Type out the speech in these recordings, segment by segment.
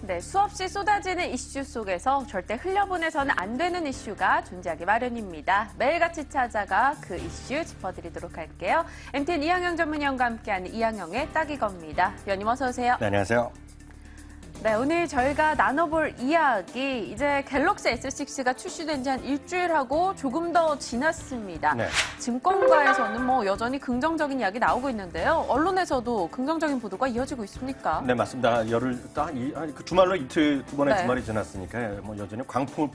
네, 수없이 쏟아지는 이슈 속에서 절대 흘려보내서는 안 되는 이슈가 존재하기 마련입니다. 매일같이 찾아가 그 이슈 짚어드리도록 할게요. MTN 이항영 전문위원과 함께하는 이항영의 딱 이겁니다. 위원님 어서 오세요. 네, 안녕하세요. 네, 오늘 저희가 나눠볼 이야기, 이제 갤럭시 S6가 출시된 지 한 일주일하고 조금 더 지났습니다. 네. 증권가에서는 여전히 긍정적인 이야기 나오고 있는데요. 언론에서도 긍정적인 보도가 이어지고 있습니까? 네, 맞습니다. 열흘, 그 주말로 이틀, 두 번의 네. 주말이 지났으니까 여전히 광풍을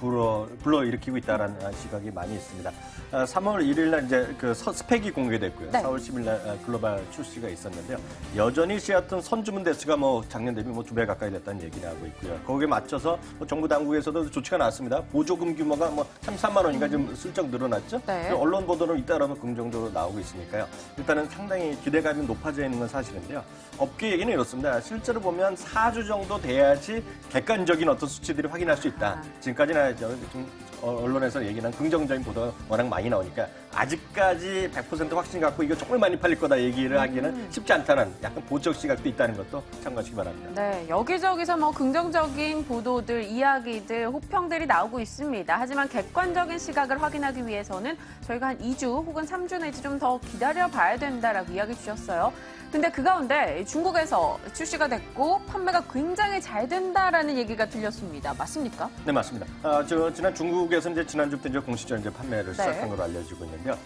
불러일으키고 있다는 시각이 많이 있습니다. 3월 1일 날 이제 그 스펙이 공개됐고요. 네. 4월 10일 날 글로벌 출시가 있었는데요. 여전히 시았던 선주문 대수가 작년 대비 2배 가까이 됐다는 얘기를 하고 있고요. 거기에 맞춰서 정부 당국에서도 조치가 나왔습니다. 보조금 규모가 33만 원인가 좀 슬쩍 늘어났죠. 네. 언론 보도는 잇따라서 긍정적으로 나오고 있으니까요. 일단은 상당히 기대감이 높아져 있는 건 사실인데요. 업계 얘기는 이렇습니다. 실제로 보면 4주 정도 돼야지 객관적인 어떤 수치들이 확인할 수 있다. 지금까지는 좀 언론에서 얘기는 긍정적인 보도가 워낙 많이 나오니까 아직까지 100% 확신 갖고 이거 정말 많이 팔릴 거다 얘기를 하기는 쉽지 않다는 약간 보적 시각도 있다는 것도 참고하시기 바랍니다. 네, 여기저기서 긍정적인 보도들, 이야기들, 호평들이 나오고 있습니다. 하지만 객관적인 시각을 확인하기 위해서는 저희가 한 2주 혹은 3주 내지 좀 더 기다려봐야 된다라고 이야기 주셨어요. 근데 그 가운데 중국에서 출시가 됐고 판매가 굉장히 잘 된다라는 얘기가 들렸습니다. 맞습니까? 네, 맞습니다. 지난 중국에서 이제 지난주부터 이제 공식적으로 판매를 시작한 걸로 알려지고 있는데요.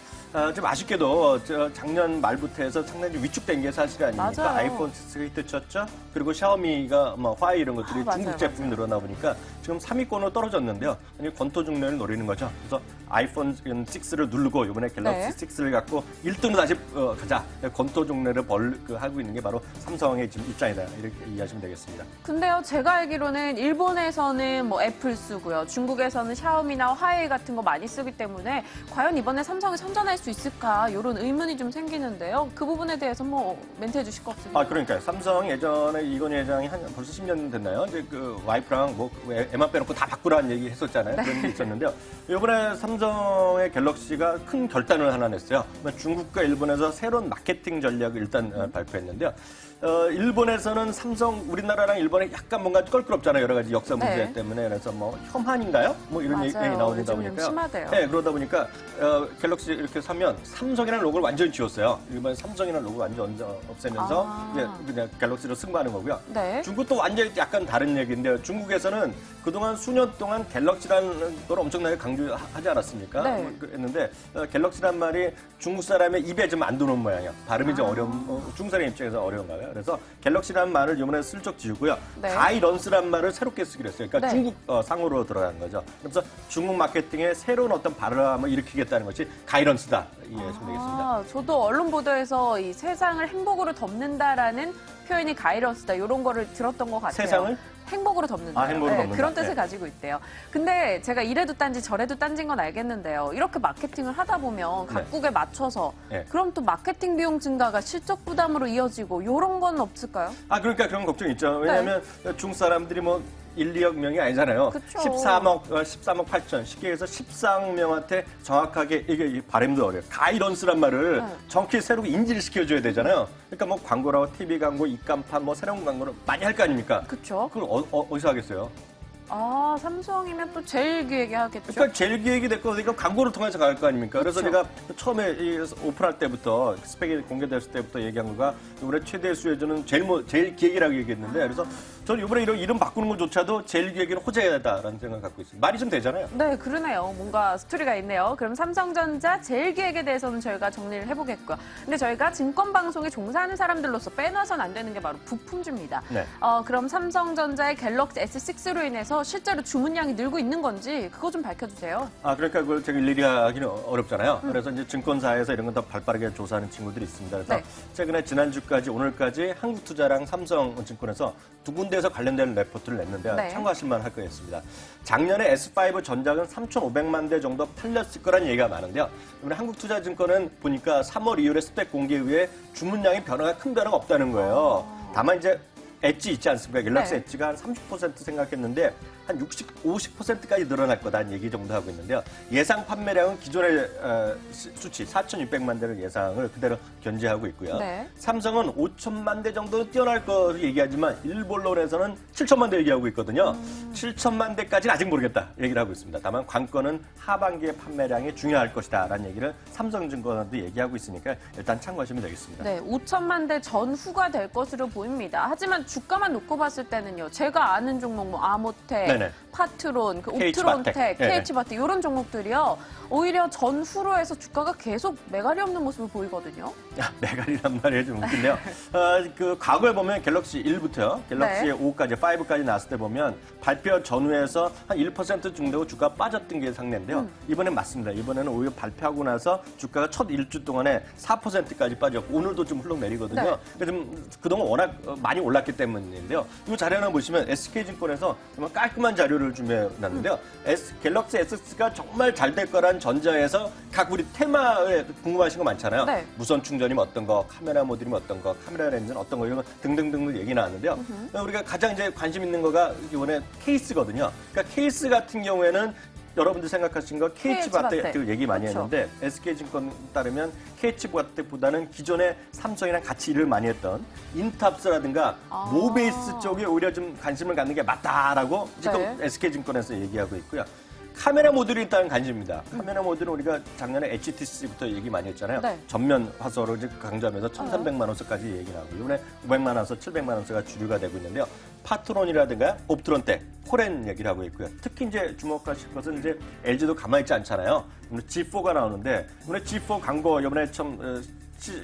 좀 아쉽게도 작년 말부터 해서 상당히 위축된 게 사실이 아닙니까? 맞아요. 아이폰 6가 히트 쳤죠. 그리고 샤오미가 화웨이 이런 것들이 맞아요, 중국 제품이 늘어나 보니까 지금 3위권으로 떨어졌는데요. 권토중례를 노리는 거죠. 그래서 아이폰 6를 누르고 이번에 갤럭시 6를 갖고 1등으로 다시 가자. 권토중례를 하고 있는 게 바로 삼성의 지금 입장이다. 이렇게 이해하시면 되겠습니다. 근데요, 제가 알기로는 일본에서는 애플 쓰고요. 중국에서는 샤오미나 화웨이 같은 거 많이 쓰기 때문에 과연 이번에 삼성이 선전할 수 있을까? 이런 의문이 좀 생기는데요. 그 부분에 대해서 멘트해 주실 거 없습니까? 그러니까요. 삼성 예전에 이건희 회장이 벌써 10년 됐나요? 이제 그 와이프랑 애만 빼놓고 다 바꾸라는 얘기 했었잖아요. 그런 게 있었는데요. 이번에 삼성의 갤럭시가 큰 결단을 하나 냈어요. 중국과 일본에서 새로운 마케팅 전략을 일단 발표했는데요. 일본에서는 삼성, 우리나라랑 일본에 약간 뭔가 껄끄럽잖아요. 여러 가지 역사 문제 네. 때문에. 그래서 혐한인가요? 이런 얘기 나오다 보니까요. 심하대요. 네, 그러다 보니까 갤럭시 이렇게 사면 삼성이라는 로고를 완전히 지웠어요. 이번에 삼성이라는 로고 완전 없애면서 이제 그냥 갤럭시로 승부하는 거고요. 네. 중국도 완전히 약간 다른 얘기인데요. 중국에서는 그동안 수년 동안 갤럭시라는 걸 엄청나게 강조하지 않았습니까? 네. 했는데 갤럭시란 말이 중국 사람의 입에 좀 안 도는 모양이야. 발음이 좀 중국 사람 입장에서 어려운가요? 그래서 갤럭시라는 말을 이번에 슬쩍 지우고요. 네. 가이런스란 말을 새롭게 쓰기로 했어요. 그러니까 네. 중국 상으로 들어간 거죠. 그래서 중국 마케팅에 새로운 어떤 바람을 일으키겠다는 것이 가이런스다. 이해하시면 되겠습니다. 저도 언론 보도에서 이 세상을 행복으로 덮는다라는 표현이 가이런스다. 이런 거를 들었던 것 같아요. 세상을? 행복으로 덮는다. 행복으로 덮는다. 그런 뜻을 네. 가지고 있대요. 근데 제가 이래도 딴지 저래도 딴지인 건 알겠는데요. 이렇게 마케팅을 하다 보면 각국에 맞춰서 그럼 또 마케팅 비용 증가가 실적 부담으로 이어지고 이런 건 없을까요? 그러니까 그런 걱정이 있죠. 왜냐하면 중국 사람들이 1, 2억 명이 아니잖아요. 그쵸. 13억 8천. 쉽게 해서 14억 명한테 정확하게 이게 발음도 어려워요. 가이런스란 말을 정확히 새롭게 인지를 시켜줘야 되잖아요. 그러니까 광고라고 TV 광고, 입간판, 새로운 광고를 많이 할 거 아닙니까? 그렇죠. 그걸 어디서 하겠어요? 삼성이면 또 제일 기획이 하겠죠. 그러니까 제일 기획이 됐고, 그러니까 광고를 통해서 갈 거 아닙니까? 그래서 그쵸. 제가 처음에 오픈할 때부터, 스펙이 공개됐을 때부터 얘기한 거가, 이번에 최대 수혜주는 제일 기획이라고 얘기했는데, 그래서 저는 이번에 이런 이름 바꾸는 것조차도 제일 기획에는 호재다라는 생각을 갖고 있습니다. 말이 좀 되잖아요. 네, 그러네요. 뭔가 스토리가 있네요. 그럼 삼성전자 제일 기획에 대해서는 저희가 정리를 해보겠고요. 근데 저희가 증권방송에 종사하는 사람들로서 빼놔선 안 되는 게 바로 부품주입니다. 네. 그럼 삼성전자의 갤럭시 S6로 인해서 실제로 주문량이 늘고 있는 건지 그거 좀 밝혀주세요. 그러니까 그걸 제가 일일이 하기는 어렵잖아요. 그래서 이제 증권사에서 이런 건 더 발빠르게 조사하는 친구들이 있습니다. 그래서 최근에 지난주까지 오늘까지 한국투자랑 삼성증권에서 두 군데에서 관련된 레포트를 냈는데 참고하실 만할 거였습니다. 작년에 S5 전작은 3,500만 대 정도 팔렸을 거란 얘기가 많은데요. 이번에 한국투자증권은 보니까 3월 이후에 스펙 공개 후에 주문량의 큰 변화가 없다는 거예요. 다만 이제 엣지 있지 않습니까? 갤럭시 엣지가 한 30% 생각했는데 한 50%까지 늘어날 거다는 얘기 정도 하고 있는데요. 예상 판매량은 기존의 수치 4,600만 대를 예상을 그대로 견제하고 있고요. 네. 삼성은 5천만 대 정도는 뛰어날 거를 얘기하지만 일본론에서는 7천만 대 얘기하고 있거든요. 7천만 대까지는 아직 모르겠다 얘기를 하고 있습니다. 다만 관건은 하반기의 판매량이 중요할 것이다라는 얘기를 삼성증권도 얘기하고 있으니까 일단 참고하시면 되겠습니다. 네, 5천만 대 전후가 될 것으로 보입니다. 하지만 주가만 놓고 봤을 때는요. 제가 아는 종목 뭐 아모텍, 네네. 파트론, 그 KH바텍. 옵트론텍, 네네. KH바텍 이런 종목들이요. 오히려 전후로 해서 주가가 계속 매갈이 없는 모습을 보이거든요. 메갈이란 말이 좀 웃긴데요. 그 과거에 보면 갤럭시 1부터요. 갤럭시 네. 5까지, 5까지 나왔을 때 보면 발표 전후에서 한 1% 정도 주가 빠졌던 게 상례인데요. 이번엔 맞습니다. 이번에는 오히려 발표하고 나서 주가가 첫 일주 동안에 4%까지 빠졌고 오늘도 좀 흘러내리거든요. 네. 그래서 좀 그동안 워낙 많이 올랐기 때문인데요. 이 자료 하나 보시면 SK증권에서 정말 깔끔한 자료를 준비해놨는데요. 갤럭시 S6가 정말 잘 될 거란 전자에서 각 우리 테마에 궁금하신 거 많잖아요. 네. 무선 충전이면 어떤 거, 카메라 모듈이면 어떤 거, 카메라 렌즈는 어떤 거 이런 거 등등등 얘기 나왔는데요. 우리가 가장 이제 관심 있는 거가 이번에 케이스거든요. 그러니까 케이스 같은 경우에는 여러분들 생각하신 거 KH바텍 얘기 많이 그렇죠. 했는데 SK증권 따르면 KH바텍보다는 기존에 삼성이랑 같이 일을 많이 했던 인탑스라든가 모베이스 쪽에 오히려 좀 관심을 갖는 게 맞다라고 지금 네. SK증권에서 얘기하고 있고요. 카메라 모듈이 일단 관심입니다. 카메라 모듈은 우리가 작년에 HTC부터 얘기 많이 했잖아요. 네. 전면 화소를 강조하면서 1,300만 원서까지 얘기 나오고 이번에 500만 원서, 700만 원서가 주류가 되고 있는데요. 파트론이라든가 옵트론텍, 코렌 얘기를 하고 있고요. 특히 이제 주목하실 것은 이제 LG도 가만히 있지 않잖아요. 오늘 G4가 나오는데 오늘 G4 광고 이번에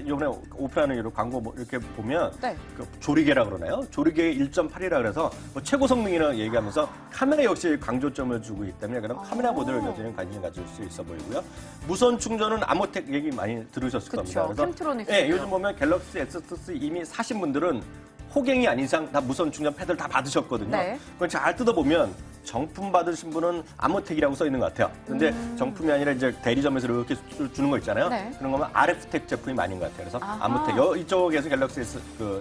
이번에 오픈하는 이런 광고 뭐 이렇게 보면 네. 그 조리개라 그러나요? 조리개 1.8이라 그래서 뭐 최고 성능이라고 얘기하면서 카메라 역시 강조점을 주고 있기 때문에 그런 카메라 모델을 여전히 관심 가질 수 있어 보이고요. 무선 충전은 아모텍 얘기 많이 들으셨을 그쵸, 겁니다. 캠트로닉스. 예, 요즘 보면 갤럭시 S6 이미 사신 분들은 호갱이 아닌 이상 다 무선 충전 패드를 다 받으셨거든요. 네. 그걸 잘 뜯어보면 정품 받으신 분은 아모텍이라고 써 있는 것 같아요. 근데 정품이 아니라 이제 대리점에서 이렇게 주는 거 있잖아요. 네. 그런 거면 RF텍 제품이 많은 것 같아요. 그래서 아하. 아모텍, 이쪽에서 갤럭시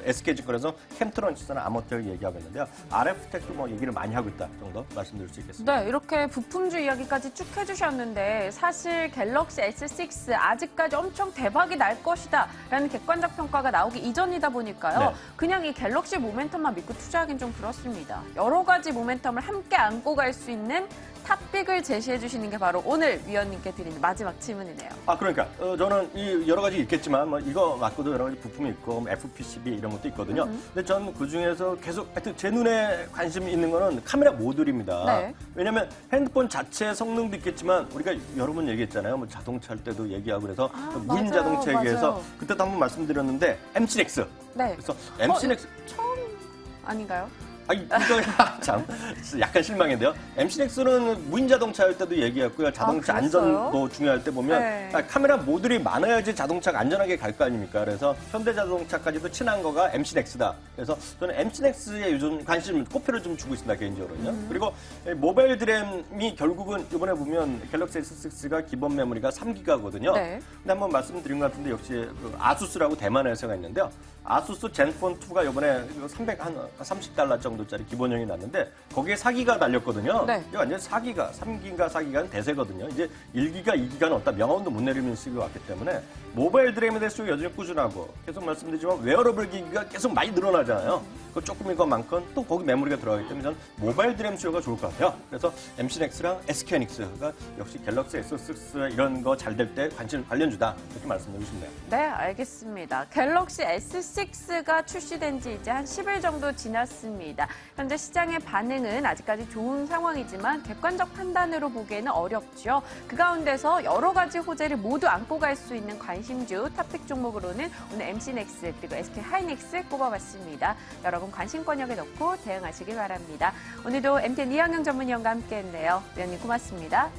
SK증권에서 캠트론치스는 아모텍을 얘기하고 있는데요. RF텍도 뭐 얘기를 많이 하고 있다 정도 말씀드릴 수 있겠습니다. 네, 이렇게 부품주 이야기까지 쭉 해주셨는데 사실 갤럭시 S6 아직까지 엄청 대박이 날 것이다 라는 객관적 평가가 나오기 이전이다 보니까요. 네. 그냥 이 갤럭시 모멘텀만 믿고 투자하긴 좀 그렇습니다. 여러 가지 모멘텀을 함께 안고 갈 수 있는 탑픽을 제시해 주시는 게 바로 오늘 위원님께 드리는 마지막 질문이네요. 그러니까 저는 이 여러 가지 있겠지만 뭐 이거 맞고도 여러 가지 부품이 있고 FPCB 이런 것도 있거든요. 근데 저는 그 중에서 계속 하여튼 제 눈에 관심이 있는 거는 카메라 모듈입니다. 네. 왜냐하면 핸드폰 자체 성능도 있겠지만 우리가 여러 번 얘기했잖아요. 뭐 자동차 할 때도 얘기하고 그래서 무인 맞아요, 자동차 얘기해서 맞아요. 그때도 한번 말씀드렸는데 MC6. 네. 그래서 MC6 처음 아닌가요? 이거 참 약간 실망인데요. MC6는 무인 자동차 할 때도 얘기했고요. 자동차 그랬어요? 안전도 중요할 때 보면 네. 카메라 모듈이 많아야지 자동차가 안전하게 갈 거 아닙니까? 그래서 현대자동차까지도 친한 거가 MC6다. 그래서 저는 MC6에 요즘 관심, 꽃표를 좀 주고 있습니다, 개인적으로는요. 그리고 모바일 드램이 결국은 이번에 보면 갤럭시 S6가 기본 메모리가 3기가거든요. 네. 근데 한번 말씀드린 것 같은데 역시 그 아수스라고 대만 회사가 있는데요. 아수스 젠폰 2가 이번에 330달러 정도짜리 기본형이 났는데 거기에 4기가 달렸거든요. 네. 이게 완전 4기가, 3기가, 4기가는 대세거든요. 이제 1기가, 2기가는 없다. 명언도 못 내리는 시기가 왔기 때문에 모바일 드램에 대해서 여전히 꾸준하고 계속 말씀드리지만 웨어러블 기기가 계속 많이 늘어나잖아요. 그 조금인 것만큼 또 거기 메모리가 들어가기 때문에 저는 모바일 드램 수요가 좋을 것 같아요. 그래서 MC넥스랑 SK하이닉스가 역시 갤럭시 S6 이런 거 잘 될 때 관련주다. 이렇게 말씀드리고 싶네요. 네, 알겠습니다. 갤럭시 S6가 출시된 지 이제 한 10일 정도 지났습니다. 현재 시장의 반응은 아직까지 좋은 상황이지만 객관적 판단으로 보기에는 어렵죠. 그 가운데서 여러 가지 호재를 모두 안고 갈 수 있는 관심주 탑픽 종목으로는 오늘 MC넥스 그리고 SK하이닉스 꼽아봤습니다. 여러분 관심권역에 넣고 대응하시길 바랍니다. 오늘도 MTN 이항영 전문위원과 함께했네요. 위원님 고맙습니다.